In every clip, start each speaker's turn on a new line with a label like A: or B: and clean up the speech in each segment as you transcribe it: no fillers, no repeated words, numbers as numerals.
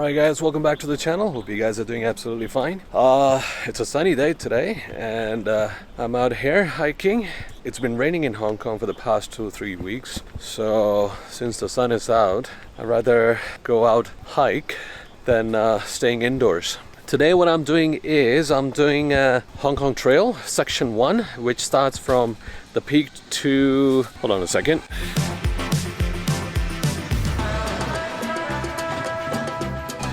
A: Alright guys, welcome back to the channel. Hope you guys are doing absolutely fine. It's a sunny day today and I'm out here hiking. It's been raining in Hong Kong for the past 2-3 weeks. So since the sun is out, I'd rather go out hike than staying indoors. Today what I'm doing is I'm doing Hong Kong Trail Section 1, which starts from the peak to... hold on a second.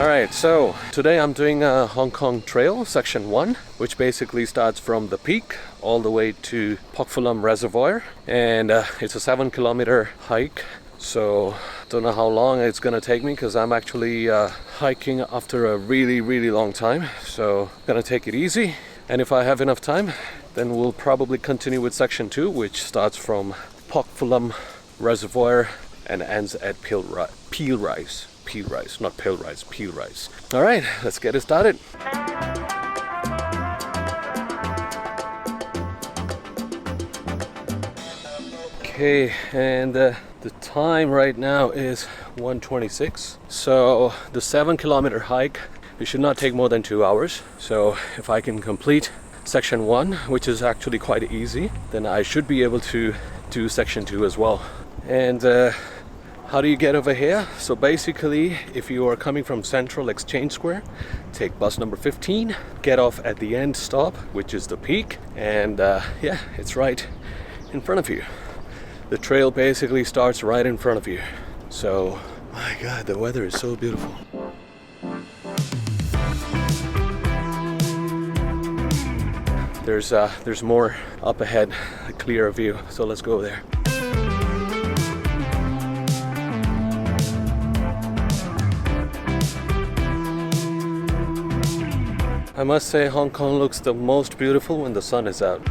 A: Alright, so today I'm doing Hong Kong Trail Section 1, which basically starts from the peak all the way to Pok Fu Lam Reservoir, and it's a 7-kilometer hike. So don't know how long it's gonna take me because I'm actually hiking after a really long time, so gonna take it easy, and if I have enough time then we'll probably continue with Section 2, which starts from Pok Fu Lam Reservoir and ends at Peel Rise. Not Pale Rise, Peel Rise. All right, let's get it started. Okay, and the time right now is 1:26. So the 7-kilometer hike, it should not take more than 2 hours. So if I can complete Section 1, which is actually quite easy, then I should be able to do Section 2 as well. And how do you get over here? So basically, if you are coming from Central Exchange Square, take bus number 15, get off at the end stop, which is the peak, and yeah, it's right in front of you. The trail basically starts right in front of you. So, my God, the weather is so beautiful. There's more up ahead, a clearer view, so let's go there. I must say Hong Kong looks the most beautiful when the sun is out.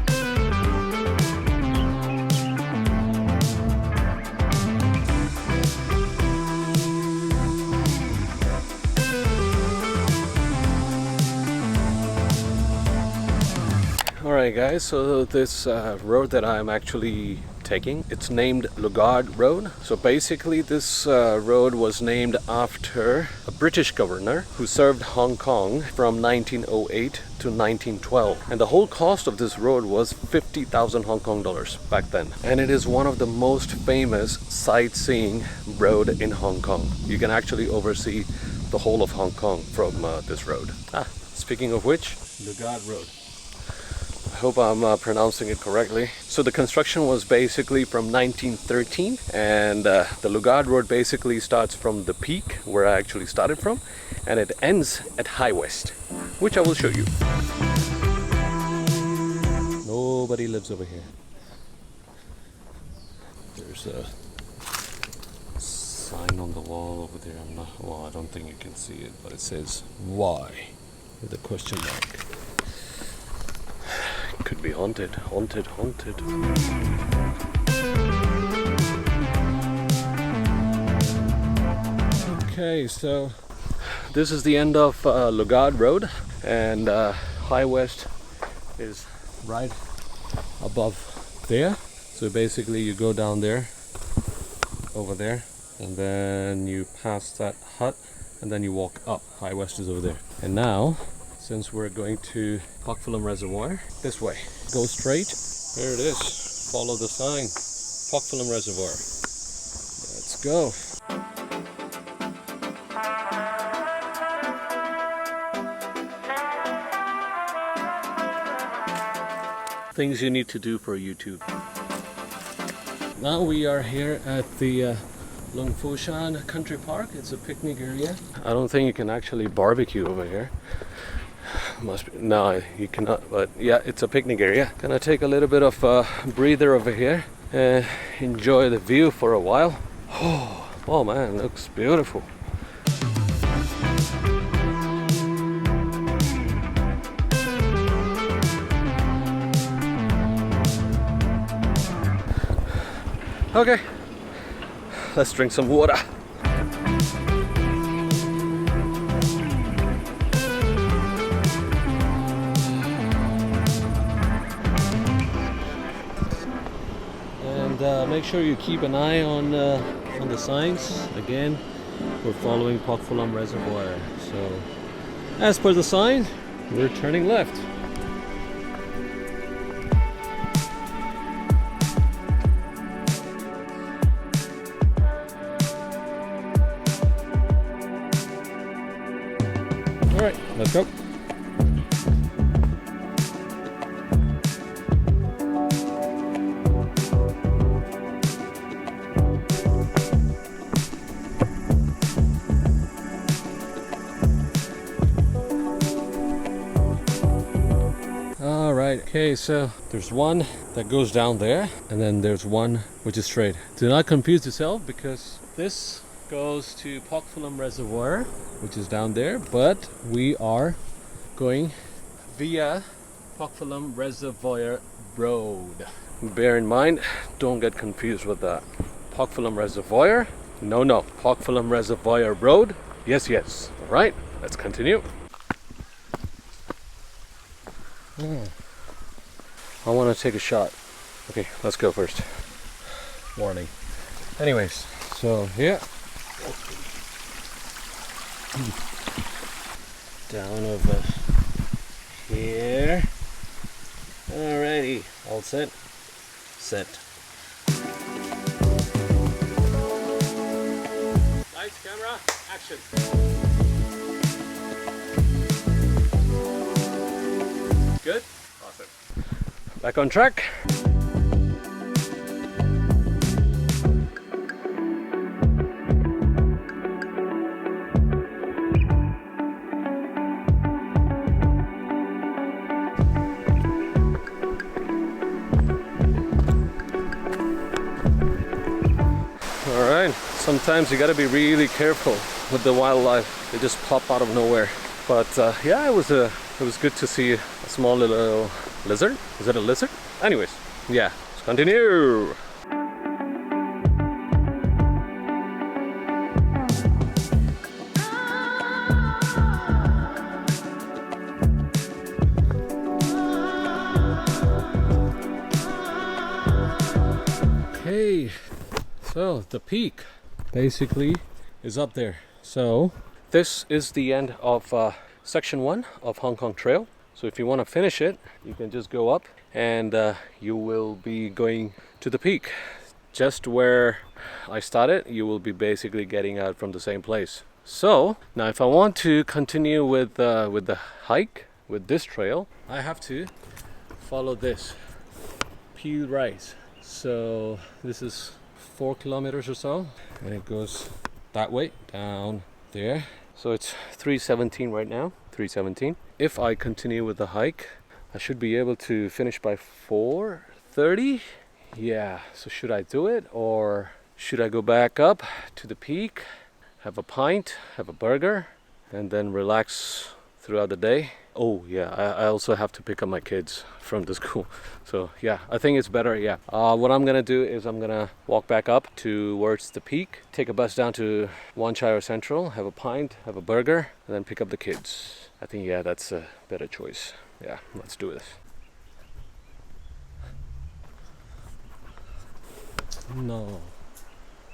A: Alright guys, so this road that I'm actually taking, it's named Lugard Road. So basically this road was named after a British governor who served Hong Kong from 1908 to 1912, and the whole cost of this road was 50,000 Hong Kong dollars back then, and it is one of the most famous sightseeing road in Hong Kong. You can actually oversee the whole of Hong Kong from this road. Speaking of which, Lugard Road. I hope I'm pronouncing it correctly. So the construction was basically from 1913, and the Lugard Road basically starts from the peak where I actually started from, and it ends at High West, which I will show you. Nobody lives over here. There's a sign on the wall over there. Well, I don't think you can see it, but it says "Why?" with a question mark. Could be haunted. Okay, so this is the end of Lugard Road, and High West is right above there. So basically you go down there, over there, and then you pass that hut, and then you walk up. High West is over there. And now, since we're going to Pok Fu Lam Reservoir, this way. Go straight. There it is. Follow the sign. Pok Fu Lam Reservoir. Let's go. Things you need to do for YouTube. Now we are here at the Lung Fu Shan Country Park. It's a picnic area. I don't think you can actually barbecue over here. Must be, no, you cannot, but yeah, it's a picnic area. Gonna take a little bit of a breather over here and enjoy the view for a while. Oh man, looks beautiful. Okay, let's drink some water. Make sure you keep an eye on the signs. Again, we're following Pokfulam Reservoir. So, as per the sign, we're turning left. Alright, let's go. Alright, okay, so there's one that goes down there, and then there's one which is straight. Do not confuse yourself, because this goes to Pokfulam Reservoir, which is down there, but we are going via Pokfulam Reservoir Road. Bear in mind, don't get confused with that. Pokfulam Reservoir? No, no. Pokfulam Reservoir Road? Yes, yes. Alright, let's continue. I want to take a shot. Okay, let's go first. Warning. Anyways, so here. Down over here. Alrighty, all set. Set. Lights, camera, action. Good? Awesome. Back on track. Alright, sometimes you gotta be really careful with the wildlife. They just pop out of nowhere. But yeah, it was good to see a small little lizard. Is it a lizard? Anyways, yeah, let's continue. Okay, so the peak basically is up there. So this is the end of section 1 of Hong Kong Trail. So if you want to finish it, you can just go up and you will be going to the peak. Just where I started, you will be basically getting out from the same place. So now if I want to continue with the hike, with this trail, I have to follow this Peel Rise. So this is 4 kilometers or so, and it goes that way down there. So it's 3:17 right now, 3:17. If I continue with the hike, I should be able to finish by 4:30. Yeah, so should I do it, or should I go back up to the peak, have a pint, have a burger, and then relax throughout the day? Oh yeah, I also have to pick up my kids from the school. So yeah, I think it's better, yeah. What I'm gonna do is I'm gonna walk back up towards the peak, take a bus down to Wan Chai Central, have a pint, have a burger, and then pick up the kids. I think, yeah, that's a better choice. Yeah, let's do this. No,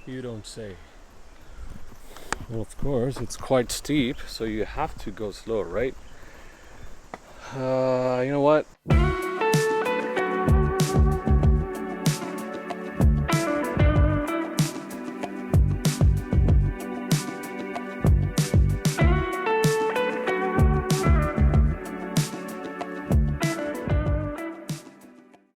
A: you don't say. Well, of course, it's quite steep, so you have to go slow, right? You know what?